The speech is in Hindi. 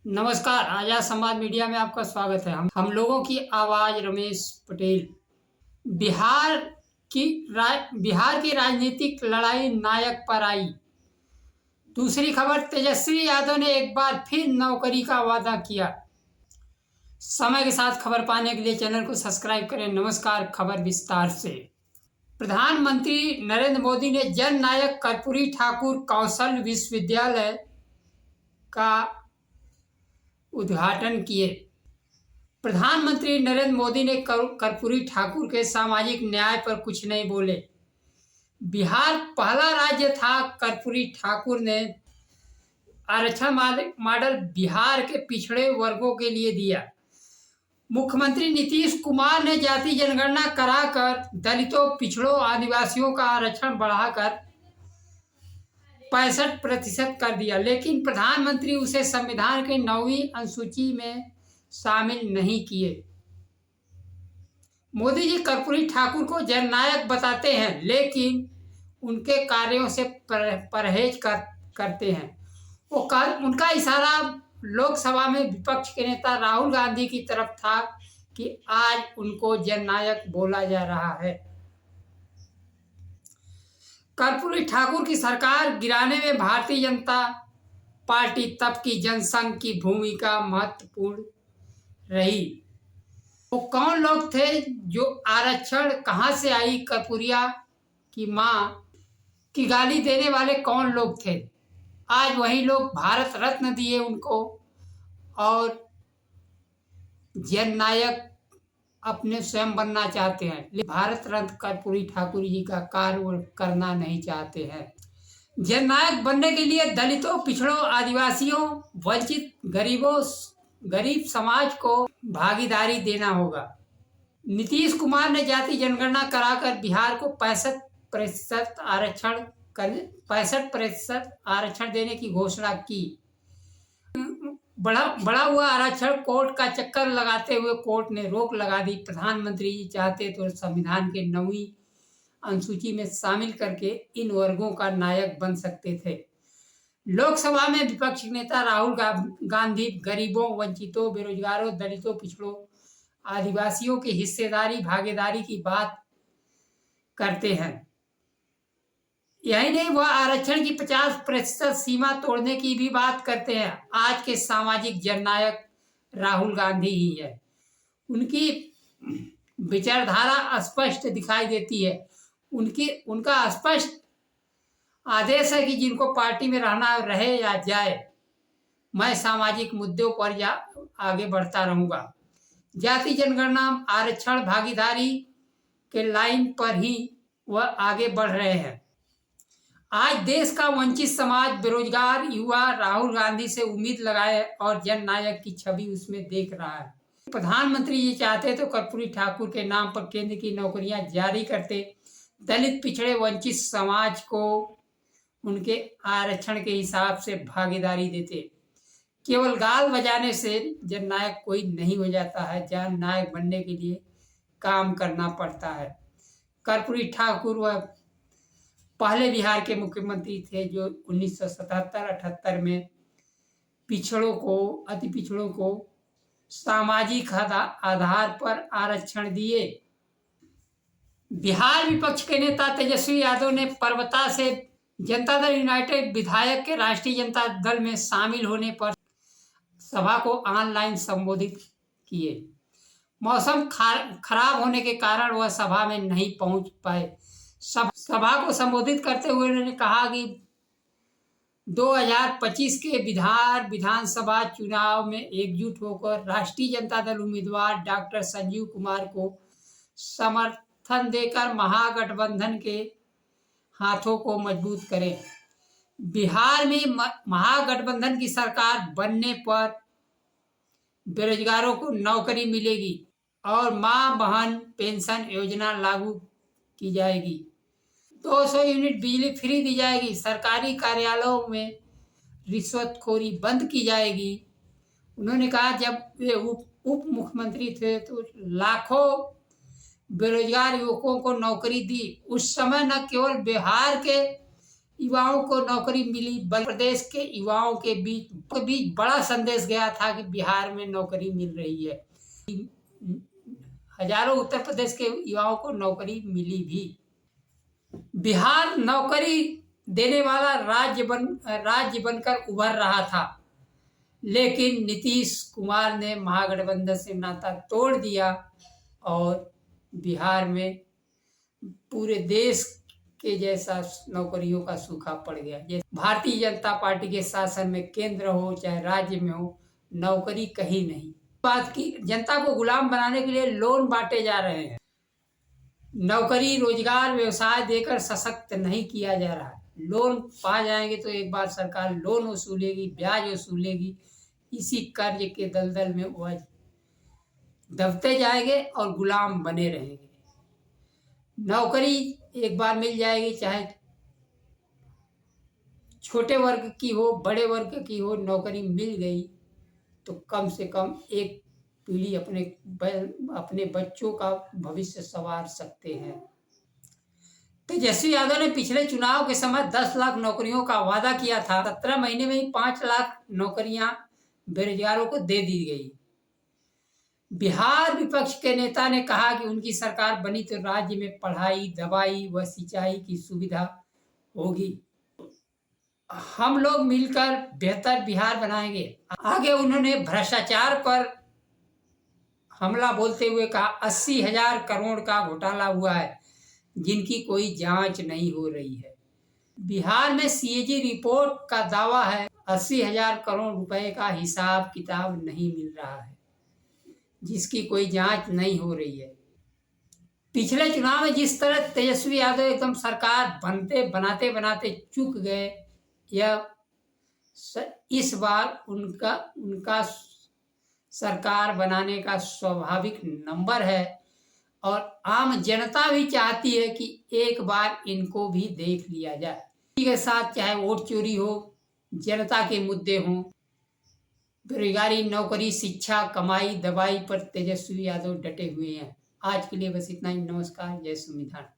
नमस्कार। आजाद समाज मीडिया में आपका स्वागत है। हम लोगों की आवाज रमेश पटेल। बिहार बिहार की राजनीतिक लड़ाई नायक पर आई। दूसरी खबर, तेजस्वी यादव ने एक बार फिर नौकरी का वादा किया। समय के साथ खबर पाने के लिए चैनल को सब्सक्राइब करें। नमस्कार, खबर विस्तार से। प्रधानमंत्री नरेंद्र मोदी ने जन नायक कर्पूरी ठाकुर कौशल विश्वविद्यालय का उद्घाटन किए। प्रधानमंत्री नरेंद्र मोदी ने कर्पूरी ठाकुर के सामाजिक न्याय पर कुछ नहीं बोले। बिहार पहला राज्य था। कर्पूरी ठाकुर ने आरक्षण मॉडल बिहार के पिछड़े वर्गों के लिए दिया। मुख्यमंत्री नीतीश कुमार ने जाति जनगणना कराकर दलितों, पिछड़ों, आदिवासियों का आरक्षण बढ़ाकर 65% कर दिया, लेकिन प्रधानमंत्री उसे संविधान की 9वीं अनुसूची में शामिल नहीं किए। मोदी जी कर्पूरी ठाकुर को जननायक बताते हैं, लेकिन उनके कार्यों से परहेज करते हैं। उनका इशारा लोकसभा में विपक्ष के नेता राहुल गांधी की तरफ था कि आज उनको जननायक बोला जा रहा है। कर्पूरी ठाकुर की सरकार गिराने में भारतीय जनता पार्टी तब की जनसंघ की भूमिका महत्वपूर्ण रही। वो कौन लोग थे जो आरक्षण कहां से आई, कर्पूरिया की मां की गाली देने वाले कौन लोग थे? आज वही लोग भारत रत्न दिए उनको और जननायक अपने स्वयं बनना चाहते हैं, लेकिन भारत रत्न कर्पूरी ठाकुर जी का कार्य करना नहीं चाहते हैं। जननायक बनने के लिए दलितों, पिछड़ों, आदिवासियों, वंचित, गरीब समाज को भागीदारी देना होगा। नीतीश कुमार ने जाति जनगणना कराकर बिहार को 65% आरक्षण देने की घोषणा की। बड़ा हुआ आरक्षण कोर्ट का चक्कर लगाते हुए कोर्ट ने रोक लगा दी। प्रधानमंत्री जी चाहते तो संविधान के 9वीं अनुसूची में शामिल करके इन वर्गों का नायक बन सकते थे। लोकसभा में विपक्ष नेता राहुल गांधी गरीबों, वंचितों, बेरोजगारों, दलितों, पिछड़ों, आदिवासियों की हिस्सेदारी, भागीदारी की बात करते हैं। यही नहीं, वह आरक्षण की 50% सीमा तोड़ने की भी बात करते हैं। आज के सामाजिक जननायक राहुल गांधी ही है। उनकी विचारधारा स्पष्ट दिखाई देती है। उनका स्पष्ट आदेश है कि जिनको पार्टी में रहना रहे या जाए, मैं सामाजिक मुद्दों पर आगे बढ़ता रहूंगा। जाति जनगणना, आरक्षण, भागीदारी के लाइन पर ही वह आगे बढ़ रहे हैं। आज देश का वंचित समाज, बेरोजगार युवा राहुल गांधी से उम्मीद लगाए और जननायक की छवि उसमें देख रहा है। प्रधानमंत्री ये चाहते तो कर्पूरी ठाकुर के नाम पर केंद्र की नौकरियां जारी करते, दलित, पिछड़े, वंचित समाज को उनके आरक्षण के हिसाब से भागीदारी देते। केवल गाल बजाने से जननायक कोई नहीं हो जाता है। जननायक बनने के लिए काम करना पड़ता है। कर्पूरी ठाकुर वह पहले बिहार के मुख्यमंत्री थे जो 1977-78 में अति पिछड़ों को सामाजिक आधार पर आरक्षण दिए। बिहार विपक्ष के नेता तेजस्वी यादव ने परबता से जनता दल यूनाइटेड विधायक के राष्ट्रीय जनता दल में शामिल होने पर सभा को ऑनलाइन संबोधित किए। मौसम खराब होने के कारण वह सभा में नहीं पहुंच पाए। सभा को संबोधित करते हुए उन्होंने कहा कि 2025 के विधानसभा चुनाव में एकजुट होकर राष्ट्रीय जनता दल उम्मीदवार डॉक्टर संजीव कुमार को समर्थन देकर महागठबंधन के हाथों को मजबूत करें। बिहार में महागठबंधन की सरकार बनने पर बेरोजगारों को नौकरी मिलेगी और मां बहन पेंशन योजना लागू की जाएगी। 200 यूनिट बिजली फ्री दी जाएगी। सरकारी कार्यालयों में रिश्वतखोरी बंद की जाएगी। उन्होंने कहा जब वे उप मुख्यमंत्री थे तो लाखों बेरोजगार युवकों को नौकरी दी। उस समय न केवल बिहार के युवाओं को नौकरी मिली, बल्कि प्रदेश के युवाओं के बीच बड़ा संदेश गया था कि बिहार में नौकरी मिल रही है। हजारों उत्तर प्रदेश के युवाओं को नौकरी मिली भी। बिहार नौकरी देने वाला राज्य बनकर उभर रहा था, लेकिन नीतीश कुमार ने महागठबंधन से नाता तोड़ दिया और बिहार में पूरे देश के जैसा नौकरियों का सूखा पड़ गया। जैसे भारतीय जनता पार्टी के शासन में केंद्र हो चाहे राज्य में हो, नौकरी कहीं नहीं। बात की जनता को गुलाम बनाने के लिए लोन बांटे जा रहे हैं। नौकरी, रोजगार, व्यवसाय देकर सशक्त नहीं किया जा रहा है। लोन पा जाएंगे तो एक बार सरकार लोन वसूलेगी, ब्याज वसूलेगी, इसी कर्ज के दलदल में वह दबते जाएंगे और गुलाम बने रहेंगे। नौकरी एक बार मिल जाएगी, चाहे छोटे वर्ग की हो बड़े वर्ग की हो, नौकरी मिल गई तो कम से कम एक पीढ़ी अपने बच्चों का भविष्य संवार सकते हैं। तेजस्वी यादव ने पिछले चुनाव के समय 10 लाख नौकरियों का वादा किया था। 17 महीने में ही 5 लाख नौकरियां बेरोजगारों को दे दी गई। बिहार विपक्ष के नेता ने कहा कि उनकी सरकार बनी तो राज्य में पढ़ाई, दवाई व सिंचाई की सुविधा होगी। हम लोग मिलकर बेहतर बिहार बनाएंगे। आगे उन्होंने भ्रष्टाचार पर हमला बोलते हुए कहा, 80,000 करोड़ का घोटाला हुआ है जिनकी कोई जांच नहीं हो रही है। बिहार में सीएजी रिपोर्ट का दावा है 80,000 करोड़ रुपए का हिसाब किताब नहीं मिल रहा है, जिसकी कोई जांच नहीं हो रही है। पिछले चुनाव में जिस तरह तेजस्वी यादव एकदम सरकार बनाते चूक गए, यह इस बार उनका सरकार बनाने का स्वाभाविक नंबर है और आम जनता भी चाहती है कि एक बार इनको भी देख लिया जाए। इसी के साथ चाहे वोट चोरी हो, जनता के मुद्दे हों, बेरोजगारी, नौकरी, शिक्षा, कमाई, दवाई पर तेजस्वी यादव डटे हुए हैं। आज के लिए बस इतना ही। नमस्कार, जय संविधान।